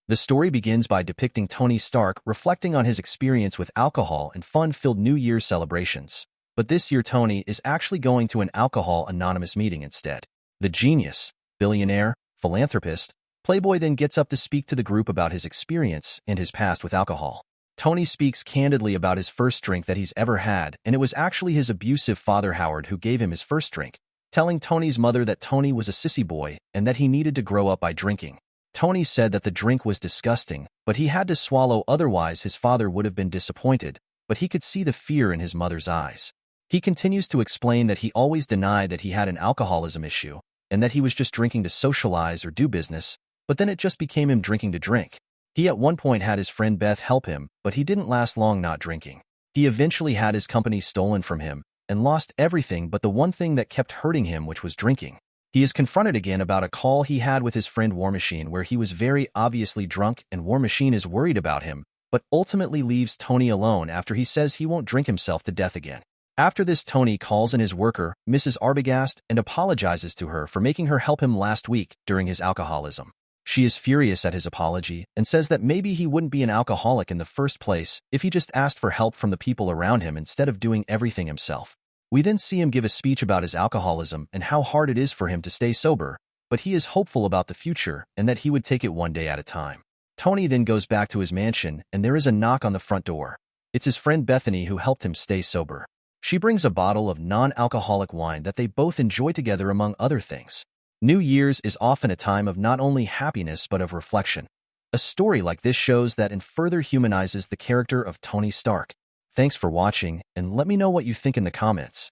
The story begins by depicting Tony Stark reflecting on his experience with alcohol and fun-filled New Year's celebrations. But this year Tony is actually going to an Alcohol Anonymous meeting instead. The genius, billionaire, philanthropist, Playboy then gets up to speak to the group about his experience and his past with alcohol. Tony speaks candidly about his first drink that he's ever had, and it was actually his abusive father Howard who gave him his first drink, telling Tony's mother that Tony was a sissy boy and that he needed to grow up by drinking. Tony said that the drink was disgusting, but he had to swallow, otherwise his father would have been disappointed, but he could see the fear in his mother's eyes. He continues to explain that he always denied that he had an alcoholism issue, and that he was just drinking to socialize or do business, but then it just became him drinking to drink. He at one point had his friend Beth help him, but he didn't last long not drinking. He eventually had his company stolen from him and lost everything but the one thing that kept hurting him, which was drinking. He is confronted again about a call he had with his friend War Machine where he was very obviously drunk and War Machine is worried about him, but ultimately leaves Tony alone after he says he won't drink himself to death again. After this, Tony calls in his worker, Mrs. Arbogast, and apologizes to her for making her help him last week during his alcoholism. She is furious at his apology and says that maybe he wouldn't be an alcoholic in the first place if he just asked for help from the people around him instead of doing everything himself. We then see him give a speech about his alcoholism and how hard it is for him to stay sober, but he is hopeful about the future and that he would take it one day at a time. Tony then goes back to his mansion and there is a knock on the front door. It's his friend Bethany who helped him stay sober. She brings a bottle of non-alcoholic wine that they both enjoy together among other things. New Year's is often a time of not only happiness but of reflection. A story like this shows that and further humanizes the character of Tony Stark. Thanks for watching, and let me know what you think in the comments.